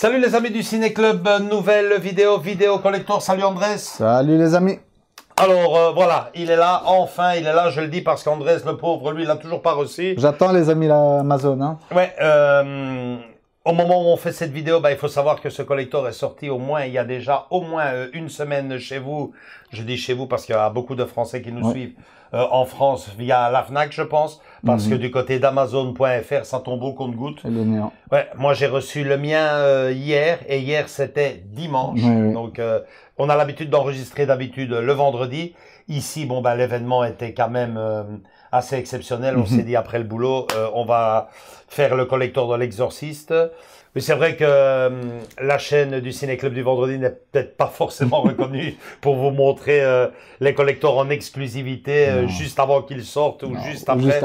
Salut les amis du Ciné Club, nouvelle vidéo collector. Salut Andrés. Salut les amis. Alors voilà, il est là, enfin il est là, je le dis parce qu'Andrés le pauvre, lui il l'a toujours pas reçu. J'attends les amis l'Amazon. Hein. Ouais, au moment où on fait cette vidéo, il faut savoir que ce collector est sorti il y a déjà au moins une semaine chez vous. Je dis chez vous parce qu'il y a beaucoup de Français qui nous suivent en France via la Fnac, je pense. Parce que du côté d'Amazon.fr, ça tombe au compte-gouttes. Ouais, moi j'ai reçu le mien hier et hier c'était dimanche. Donc on a l'habitude d'enregistrer d'habitude le vendredi. Ici, l'événement était quand même assez exceptionnel. On s'est dit après le boulot, on va faire le collector de l'Exorciste. Mais c'est vrai que la chaîne du Ciné Club du vendredi n'est peut-être pas forcément reconnue pour vous montrer les collectors en exclusivité juste avant qu'ils sortent ou juste après.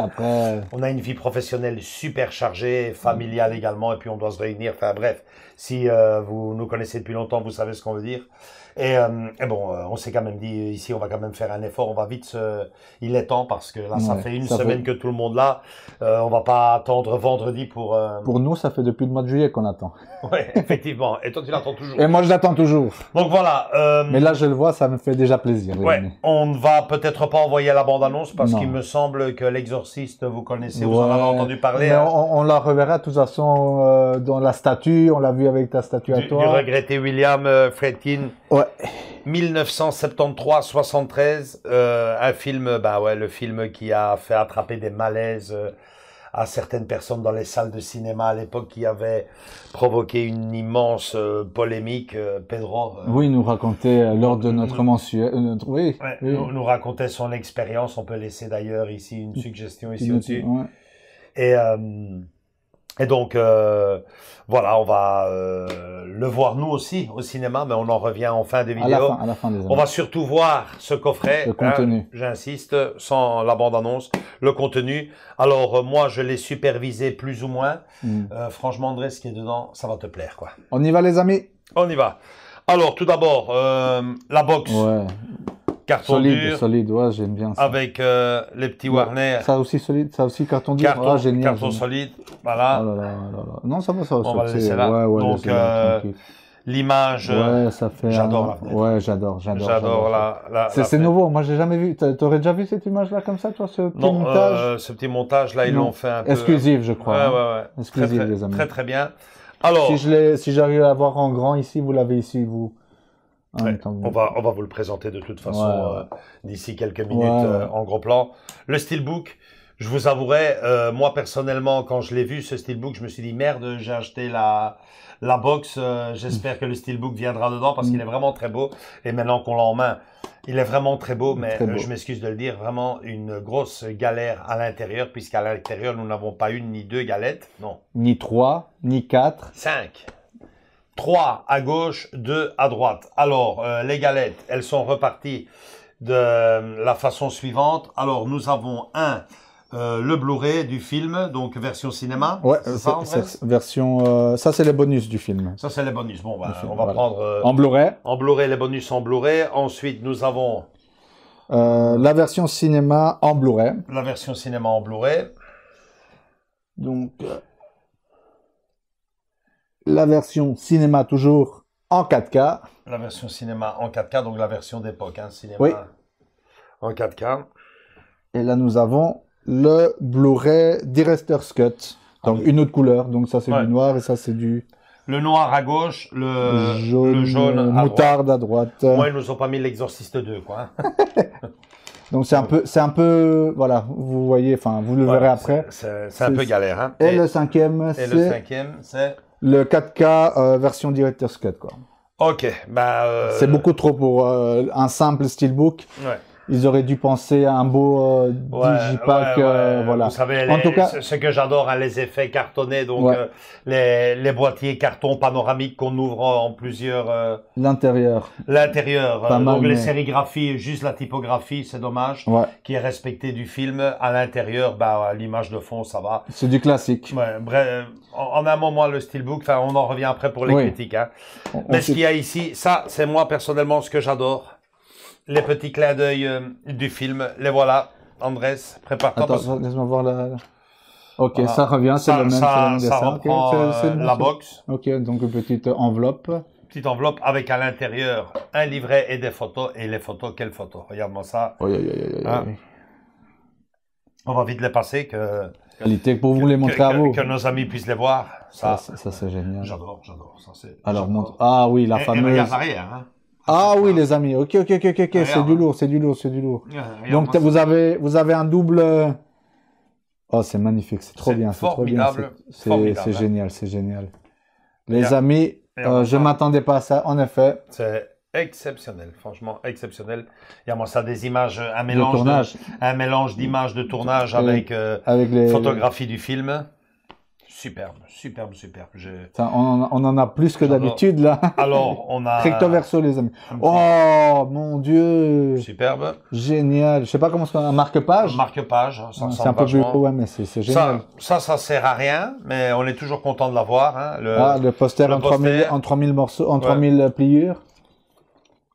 On a une vie professionnelle super chargée, familiale également, et puis on doit se réunir. Enfin bref, si vous nous connaissez depuis longtemps, vous savez ce qu'on veut dire. Et bon, on s'est quand même dit, ici, on va quand même faire un effort, on va vite il est temps, parce que là, ça fait une semaine que tout le monde l'a. On va pas attendre vendredi pour... Pour nous, ça fait depuis le mois de juillet qu'on attend. Ouais, effectivement. Et toi, tu l'attends toujours. Et moi, je l'attends toujours. Donc voilà. Mais là, je le vois, ça me fait déjà plaisir. Ouais, on ne va peut-être pas envoyer la bande-annonce, parce qu'il me semble que l'Exorciste, vous connaissez, vous en avez entendu parler. Mais on la reverra de toute façon dans la statue, on l'a vu avec ta statue à toi. Du regretté William Friedkin. Ouais. 1973, un film, le film qui a fait attraper des malaises à certaines personnes dans les salles de cinéma à l'époque, qui avait provoqué une immense polémique. Pedro. Oui, il nous racontait lors de notre mensuel. Nous racontait son expérience. On peut laisser d'ailleurs ici une suggestion ici au-dessus. Ouais. Et donc, voilà, on va le voir nous aussi au cinéma, mais on en revient en fin de vidéo. À la fin des années. On va surtout voir ce coffret. Le contenu. J'insiste, sans la bande-annonce, le contenu. Alors, moi, je l'ai supervisé plus ou moins. Franchement, André, ce qui est dedans, ça va te plaire, quoi. On y va, les amis? On y va. Alors, tout d'abord, la box. Ouais. Carton dur. Solide, ouais, j'aime bien ça. Avec les petits Warner. Ça aussi solide, ça aussi carton dur. Génial. Carton solide, voilà. Oh là. Non, ça va, ça va. On va le laisser là. Ouais, donc, l'image. Ouais, ça fait. J'adore la fenêtre. Ouais, j'adore. J'adore la c'est nouveau. Moi, j'ai jamais vu. T'aurais déjà vu cette image-là comme ça, toi, ce petit montage? Ce petit montage-là, ils l'ont fait un peu. Exclusif, je crois. Ouais. Exclusif, les amis. Très bien. Alors. Si j'arrive à voir en grand ici, vous l'avez ici, vous. Ouais, on va vous le présenter de toute façon d'ici quelques minutes en gros plan. Le steelbook, je vous avouerai, moi personnellement, quand je l'ai vu ce steelbook, je me suis dit merde, j'ai acheté la box, j'espère que le steelbook viendra dedans parce qu'il est vraiment très beau. Et maintenant qu'on l'a en main, il est vraiment très beau, mais je m'excuse de le dire, vraiment une grosse galère à l'intérieur, puisqu'à l'intérieur, nous n'avons pas une ni deux galettes, non. Ni 3, ni 4. 5. 3 à gauche, 2 à droite. Alors, les galettes, elles sont reparties de la façon suivante. Alors, nous avons le Blu-ray du film, donc version cinéma. Ouais, c'est version... ça, c'est les bonus du film. Ça, c'est les bonus. Bon, on va prendre... en Blu-ray. En Blu-ray, les bonus en Blu-ray. Ensuite, nous avons... la version cinéma en Blu-ray. La version cinéma en Blu-ray. Donc... la version cinéma toujours en 4K. La version cinéma en 4K, donc la version d'époque, cinéma en 4K. Et là, nous avons le Blu-ray Director's Cut. Donc, une autre couleur. Donc, ça, c'est du noir et ça, c'est du... Le noir à gauche, le jaune à moutarde à droite. Moi, ils nous ont pas mis l'Exorciste 2, quoi. Donc, c'est un peu, voilà, vous voyez, enfin, vous le verrez après. C'est un peu galère, hein. Et le cinquième, c'est... le 4K version Director's Cut, quoi. Ok, c'est beaucoup trop pour un simple steelbook. Ouais. Ils auraient dû penser à un beau digipack, voilà. Vous savez, en tout cas, ce que j'adore, les effets cartonnés, donc les boîtiers carton panoramiques qu'on ouvre en plusieurs... L'intérieur. Donc les sérigraphies, juste la typographie, c'est dommage, qui est respectée du film. À l'intérieur, l'image de fond, ça va. C'est du classique. Ouais, bref, en un moment, le steelbook, on en revient après pour les critiques. Hein. Mais ce qu'il y a ici, ça, c'est moi personnellement ce que j'adore. Les petits clins d'œil du film, les voilà. Andrés, prépare-toi. Attends, laisse-moi voir Ok, voilà. Ça revient, c'est le même Ça dessin. reprend la box. Ok, donc une petite enveloppe. Petite enveloppe avec à l'intérieur un livret et des photos. Et les photos, quelles photos? Regarde-moi ça. Hein? On va vite les passer que... Qualité pour vous les montrer à vous. Que nos amis puissent les voir. Ça c'est génial. J'adore. Alors, montre. Ah oui, la fameuse. Et regarde l'arrière. Hein. Ah oui, les amis. Ok. C'est du lourd. Donc, vous avez un double. Oh, c'est magnifique. C'est trop bien. C'est formidable. C'est génial. Les amis, je m'attendais pas à ça, en effet. C'est exceptionnel, franchement exceptionnel. Il y a moi ça des images, un mélange d'images de tournage avec les photographies du film. Superbe. On en a plus que d'habitude là. Alors on a recto verso les amis. Oh mon Dieu. Superbe. Génial. Je sais pas comment c'est un marque-page. Marque-page. C'est un peu plus ouais mais c'est génial. Ça sert à rien, mais on est toujours content de l'avoir. Hein. Le poster en 3000 morceaux, en 3000 pliures.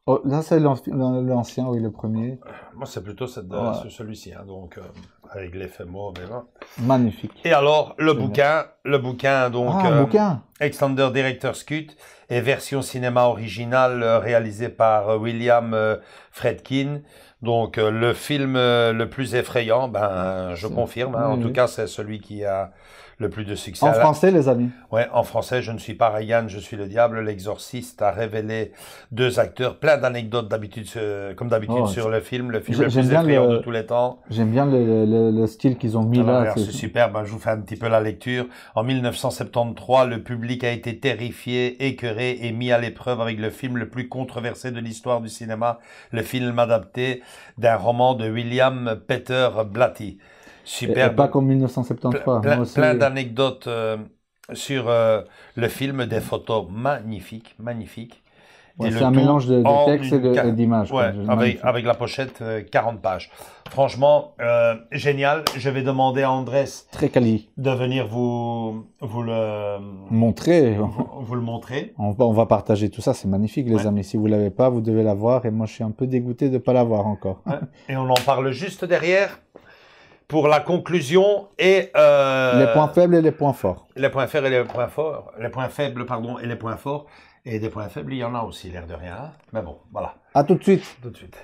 Oh, là, c'est l'ancien, oui, le premier. Moi, c'est plutôt celui-ci, hein, donc avec l'effet mauve. Magnifique. Et alors, le bouquin, donc bouquin. Extended Director's Cut et version cinéma originale réalisée par William Friedkin. Donc, le film le plus effrayant, je confirme. Hein, en tout cas, c'est celui qui a le plus de succès. En français, les amis. Ouais, en français, je ne suis pas Ryan, je suis le diable. L'exorciste a révélé 2 acteurs, plein d'anecdotes comme d'habitude sur le film le plus effrayant de tous les temps. J'aime bien le style qu'ils ont mis là. C'est super, je vous fais un petit peu la lecture. En 1973, le public a été terrifié, écœuré et mis à l'épreuve avec le film le plus controversé de l'histoire du cinéma, le film adapté d'un roman de William Peter Blatty. Super. Pas comme 1973. Plein d'anecdotes sur le film, des photos magnifiques. Ouais, c'est un mélange de texte et d'images. Ouais, avec la pochette, 40 pages. Franchement, génial. Je vais demander à Andrés très quali de venir vous le montrer. Vous le montrer. On va partager tout ça. C'est magnifique, les amis. Si vous l'avez pas, vous devez l'avoir. Et moi, je suis un peu dégoûté de pas l'avoir encore. Ouais. Et on en parle juste derrière. Pour la conclusion et les points faibles et les points forts. Les points faibles et les points forts. Les points faibles, pardon, et les points forts. Et des points faibles, il y en a aussi, l'air de rien. Mais bon, voilà. À tout de suite. Tout de suite.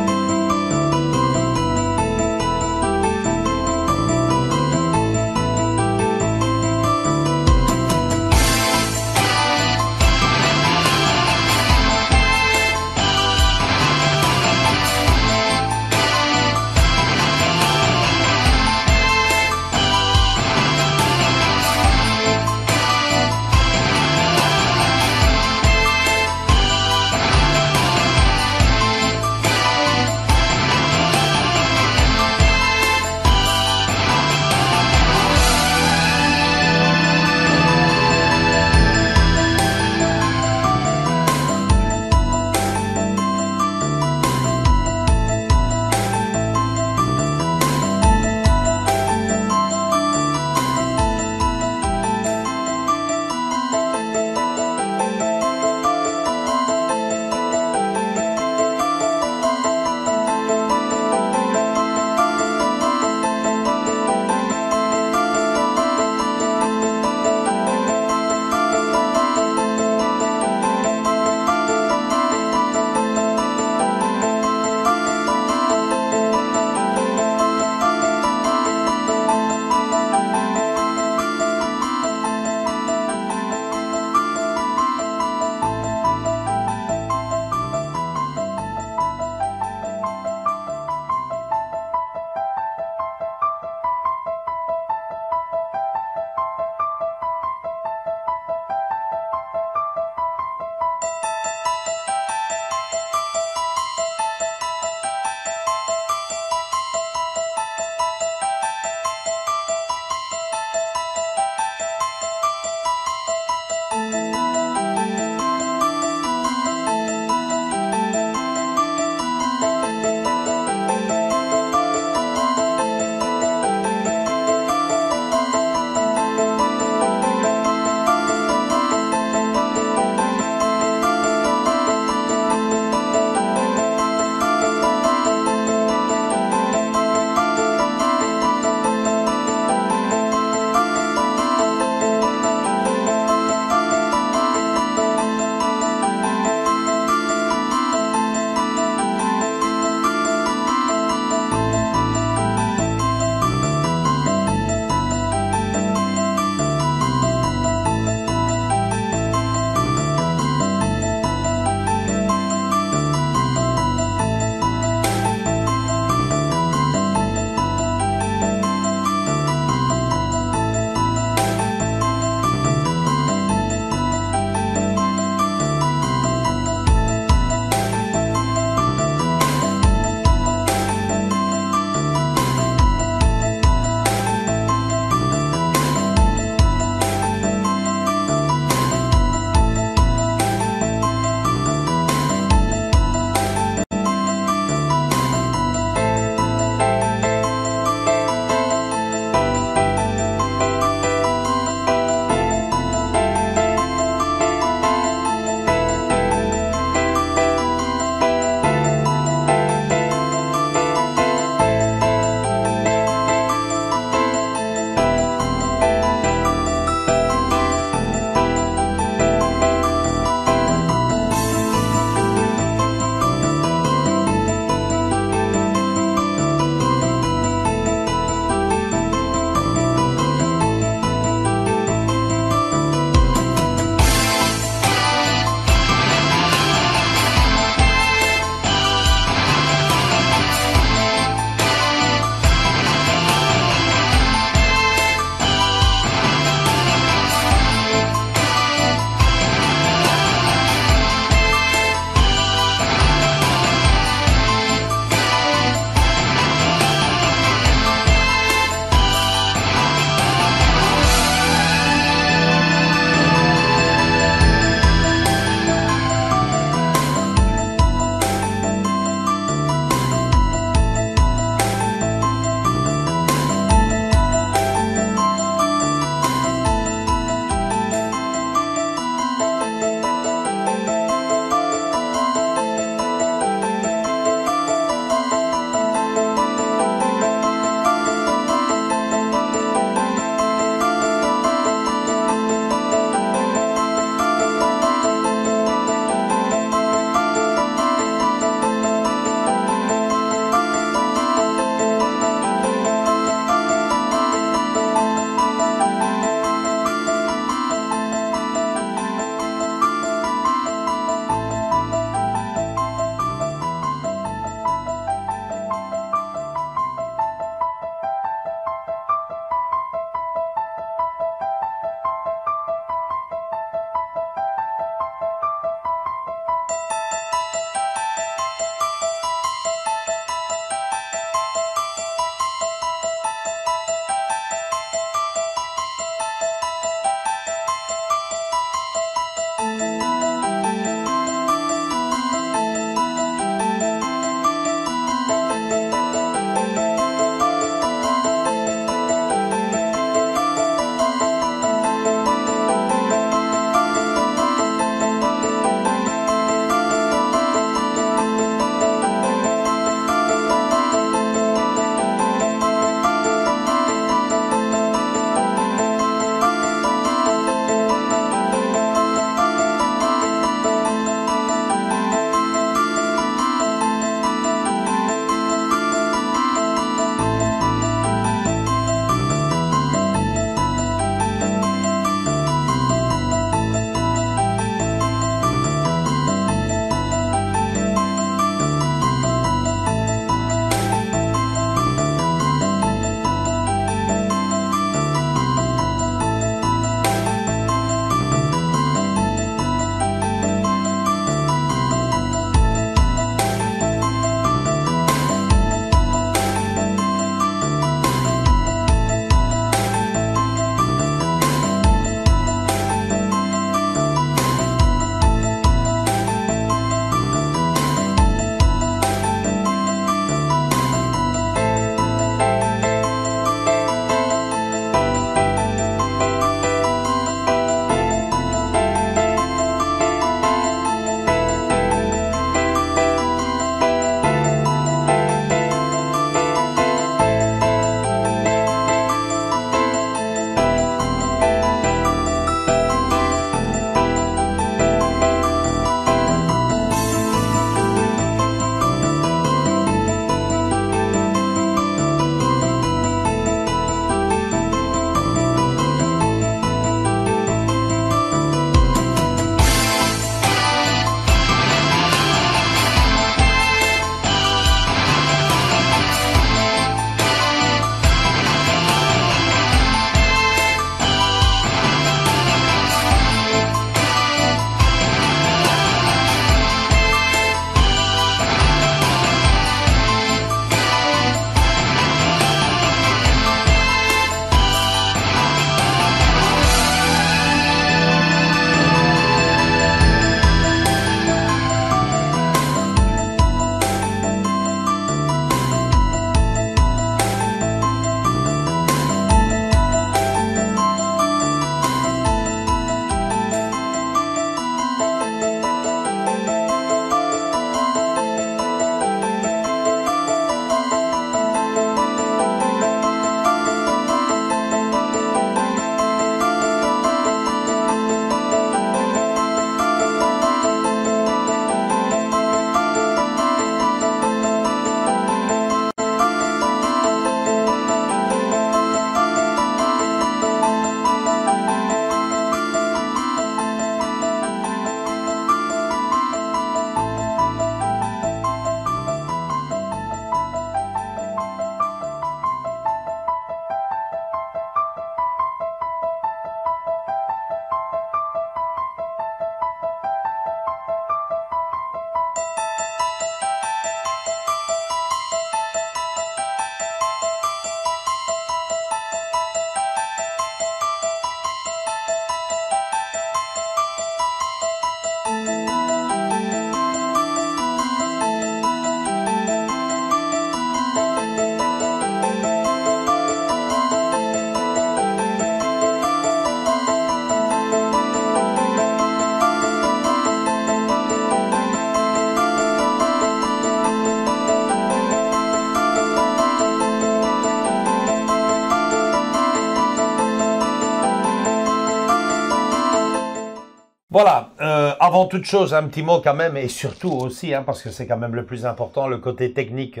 Voilà, avant toute chose, un petit mot quand même, et surtout aussi, hein, parce que c'est quand même le plus important, le côté technique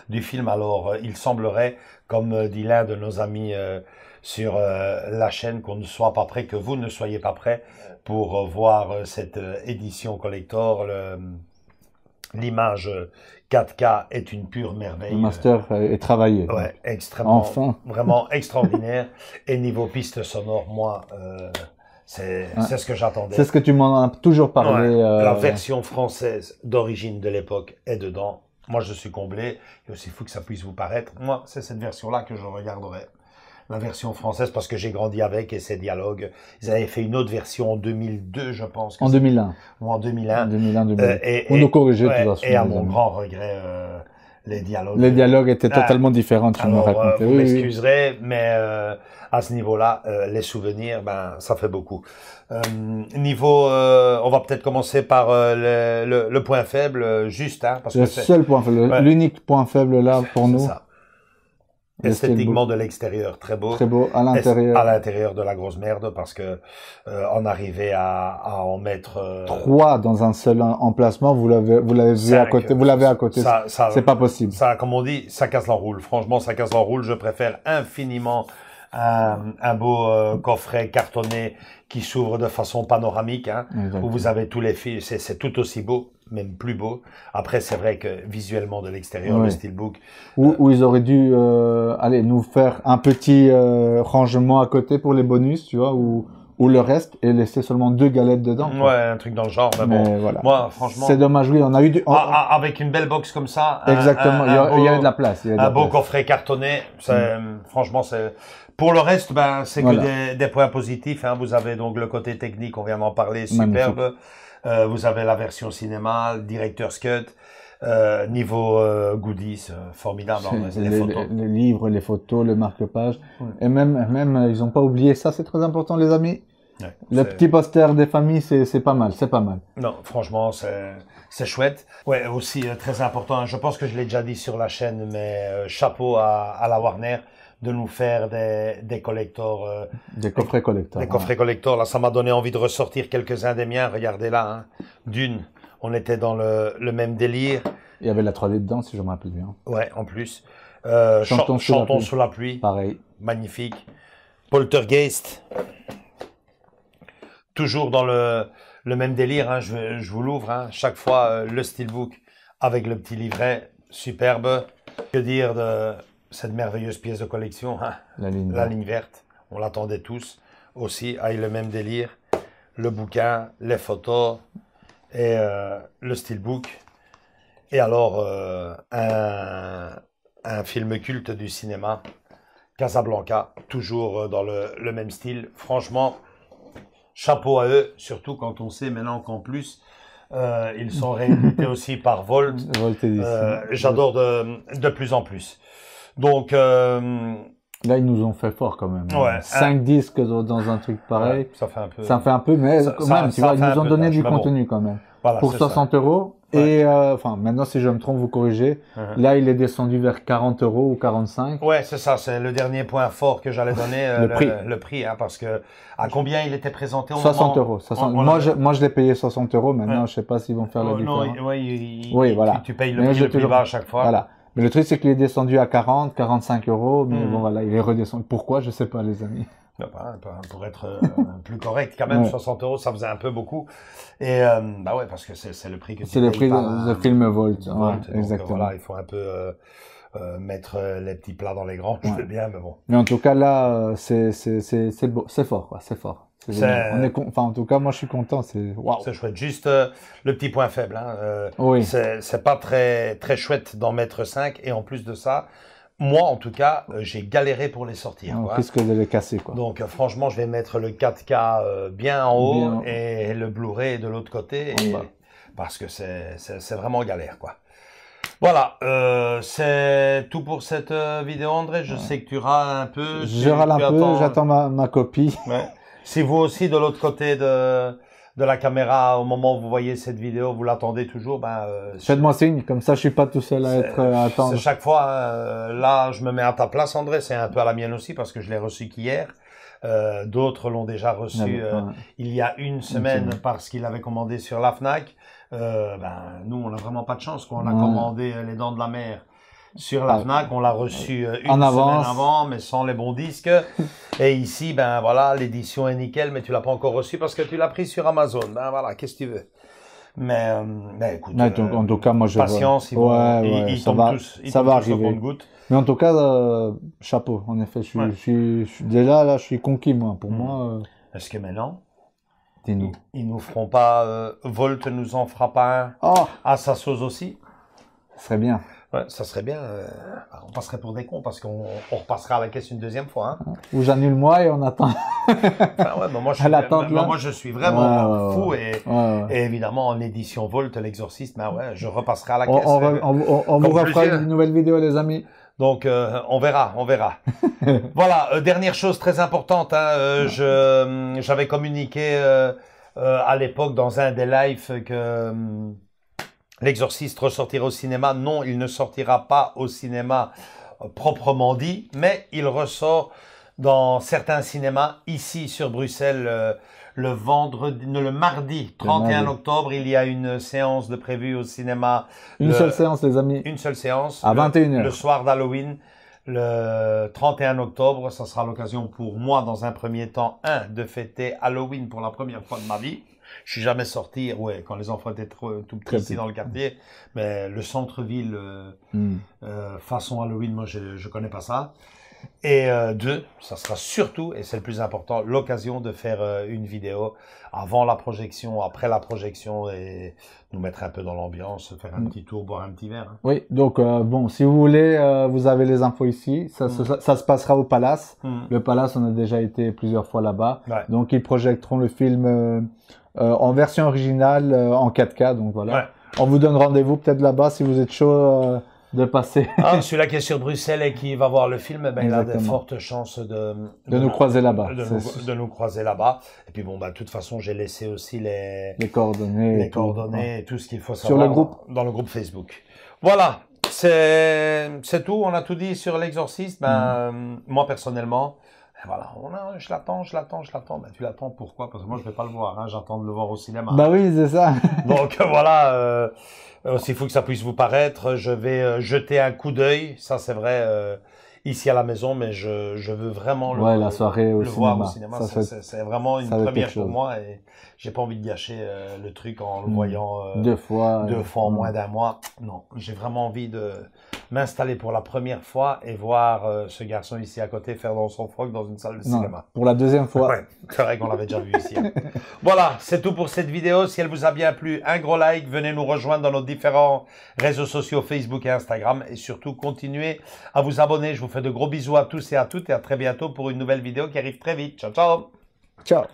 du film. Alors, il semblerait, comme dit l'un de nos amis sur la chaîne, qu'on ne soit pas prêt, que vous ne soyez pas prêt pour voir cette édition collector. L'image 4K est une pure merveille. Le master est travaillé. Ouais, extrêmement, enfin. Vraiment extraordinaire. Et niveau piste sonore, moi, c'est ce que j'attendais. C'est ce que tu m'en as toujours parlé. Ouais, la version française d'origine de l'époque est dedans. Moi, je suis comblé. Et aussi fou que ça puisse vous paraître. Moi, c'est cette version-là que je regarderai. La version française, parce que j'ai grandi avec et ces dialogues. Ils avaient fait une autre version en 2002, je pense. En 2001. Ou en 2001. 2001. On nous corrigeait de toute façon. Et à mon grand regret, les dialogues. Les dialogues étaient totalement différents, tu me racontais. Vous m'excuserez, mais à ce niveau-là, les souvenirs, ben, ça fait beaucoup. Niveau, on va peut-être commencer par le point faible, juste, hein, parce le seul point faible, l'unique point faible là pour nous. Ça. Esthétiquement de l'extérieur, très beau. Très beau, à l'intérieur. À l'intérieur de la grosse merde, parce que on arrivait à en mettre 3 dans un seul emplacement, vous l'avez vu à côté, vous l'avez à côté. C'est pas possible. Ça, comme on dit, ça casse l'enroule. Franchement, ça casse l'enroule. Je préfère infiniment un beau coffret cartonné qui s'ouvre de façon panoramique, hein, où vous avez tous les fils. C'est tout aussi beau, même plus beau. Après, c'est vrai que visuellement de l'extérieur, le steelbook. Où ils auraient dû aller nous faire un petit rangement à côté pour les bonus, tu vois, ou le reste, et laisser seulement 2 galettes dedans. Ouais, un truc dans le genre. Mais bon, voilà. Moi, franchement. C'est dommage, oui, on a eu avec une belle box comme ça. Exactement, il y avait de la place. Un beau coffret cartonné. Franchement, c'est. Pour le reste, ben, c'est que des points positifs, hein. Vous avez donc le côté technique, on vient d'en parler, superbe. Vous avez la version cinéma, le director's cut. Niveau goodies, formidable. Les photos. Les livres, les photos, le marque-page. Et même, ils ont pas oublié ça, c'est très important, les amis. Ouais, le petit poster des familles, c'est pas mal, c'est pas mal. Non, franchement, c'est chouette. Ouais, aussi très important. Je pense que je l'ai déjà dit sur la chaîne, mais chapeau à la Warner de nous faire des collectors. Des coffrets collectors. Des coffrets collectors. Là, ça m'a donné envie de ressortir quelques-uns des miens. Regardez là, hein. Dune. On était dans le même délire. Il y avait la 3D dedans, si je me rappelle bien. Ouais, en plus. Chantons sous la pluie. Pareil. Magnifique. Poltergeist. Toujours dans le même délire, hein. Je vous l'ouvre, hein. Chaque fois, le steelbook avec le petit livret. Superbe. Que dire de cette merveilleuse pièce de collection, hein. La ligne verte. On l'attendait tous. Aussi, avec le même délire. Le bouquin, les photos. Et le steelbook, et alors un film culte du cinéma, Casablanca, toujours dans le même style. Franchement, chapeau à eux, surtout quand on sait maintenant qu'en plus ils sont réédités aussi par Volt. J'adore de plus en plus. Donc là, ils nous ont fait fort quand même. Ouais, 5 disques dans un truc pareil. Ouais, ça fait un peu. Ça fait un peu, mais quand même, tu vois, ils nous ont donné du contenu quand même. Voilà, pour 60 €. Et enfin, maintenant, si je me trompe, vous corrigez. Là, il est descendu vers 40 € ou 45. Ouais, c'est ça. C'est le dernier point fort que j'allais donner. Le prix, hein, parce que à combien il était présenté au 60 moment... €. Moi, je l'ai payé 60 €. Maintenant, je sais pas s'ils vont faire la différence. Oui, voilà. Tu payes le plus bas à chaque fois. Voilà. Mais le truc, c'est qu'il est descendu à 40, 45 €. Mais bon, voilà, il est redescendu. Pourquoi? Je sais pas, les amis. Pour être plus correct, quand même, 60 €, ça faisait un peu beaucoup. Et bah ouais, parce que c'est le prix que tu c'est le prix de film Volt. Exactement. Voilà, il faut un peu mettre les petits plats dans les grands. Je veux bien, mais bon. Mais en tout cas, là, c'est fort, quoi. C'est fort. Enfin, en tout cas, moi, je suis content. C'est waouh. C'est chouette. Juste le petit point faible. Hein. C'est pas très chouette d'en mettre 5. Et en plus de ça, moi, en tout cas, j'ai galéré pour les sortir. On risque de les casser, quoi. Donc, franchement, je vais mettre le 4K bien en haut et le Blu-ray de l'autre côté, parce que c'est vraiment galère, quoi. Voilà, c'est tout pour cette vidéo, André. Je sais que tu râles un peu. Je râle un peu, j'attends ma copie. Ouais. Si vous aussi, de l'autre côté de la caméra, au moment où vous voyez cette vidéo, vous l'attendez toujours, faites-moi signe, comme ça je suis pas tout seul à attendre. Chaque fois, là, je me mets à ta place, André, c'est un peu à la mienne aussi, parce que je l'ai reçu qu'hier. D'autres l'ont déjà reçu il y a une semaine parce qu'il avait commandé sur la Fnac. Nous, on n'a vraiment pas de chance. Quand on a commandé Les Dents de la Mer sur la Fnac, on l'a reçu une semaine avant, mais sans les bons disques. Et ici, voilà, l'édition est nickel, mais tu l'as pas encore reçu parce que tu l'as pris sur Amazon. Voilà, qu'est-ce que tu veux. Mais écoute, en tout cas, moi je patience, ils tombent tous, ça va arriver. Au compte-gouttes. Mais en tout cas, chapeau. En effet, je suis déjà là, je suis conquis moi. Pour moi. Est-ce que maintenant, dis-nous, ils nous feront pas Volt nous en fera pas un à sa sauce aussi? Ça serait bien. Ouais, ça serait bien. On passerait pour des cons parce qu'on repassera à la caisse une deuxième fois. Hein. Ou j'annule moi et on attend. Moi, je suis vraiment fou et évidemment en édition Volt, l'exorciste, je repasserai à la caisse. On vous refera une nouvelle vidéo, les amis. Donc, on verra. Voilà, dernière chose très importante. J'avais communiqué à l'époque dans un des lives que l'exorciste ressortira au cinéma. Non, il ne sortira pas au cinéma proprement dit, mais il ressort dans certains cinémas. Ici, sur Bruxelles, le mardi 31 octobre, il y a une séance de prévue au cinéma. Une seule séance, les amis. Une seule séance. À 21h. Le soir d'Halloween. Le 31 octobre, ça sera l'occasion pour moi, dans un premier temps, de fêter Halloween pour la première fois de ma vie. Je suis jamais sorti, quand les enfants étaient tout petits ici dans le quartier, mais le centre-ville, façon Halloween, moi je connais pas ça. Et ça sera surtout, et c'est le plus important, l'occasion de faire une vidéo avant la projection, après la projection, et nous mettre un peu dans l'ambiance, faire un petit tour, boire un petit verre. Hein. Oui, donc si vous voulez, vous avez les infos ici. Ça se passera au Palace. Le Palace, on a déjà été plusieurs fois là-bas. Ouais. Donc ils projetteront le film en version originale, en 4K. Donc voilà. Ouais. On vous donne rendez-vous peut-être là-bas si vous êtes chaud de passer. Celui-là qui est sur Bruxelles et qui va voir le film, il a de fortes chances de nous croiser là-bas. De nous croiser là-bas. Et puis de toute façon, j'ai laissé aussi les coordonnées et tout ce qu'il faut savoir sur le groupe, dans le groupe Facebook. Voilà, c'est tout. On a tout dit sur l'exorciste. Moi personnellement, voilà, je l'attends. Tu l'attends pourquoi? Parce que moi je vais pas le voir. J'attends de le voir au cinéma. Bah oui, c'est ça. Donc voilà. Aussi fou que ça puisse vous paraître, je vais jeter un coup d'œil. Ça c'est vrai ici à la maison, mais je veux vraiment la soirée au voir au cinéma. C'est vraiment une première pour moi et j'ai pas envie de gâcher le truc en le voyant deux fois en moins d'un mois. Non, j'ai vraiment envie de m'installer pour la première fois et voir ce garçon ici à côté faire dans son froc dans une salle de cinéma. Pour la deuxième fois. Ouais, c'est vrai qu'on l'avait déjà vu ici. Voilà, c'est tout pour cette vidéo. Si elle vous a bien plu, un gros like. Venez nous rejoindre dans nos différents réseaux sociaux Facebook et Instagram. Et surtout, continuez à vous abonner. Je vous fais de gros bisous à tous et à toutes. Et à très bientôt pour une nouvelle vidéo qui arrive très vite. Ciao, ciao. Ciao.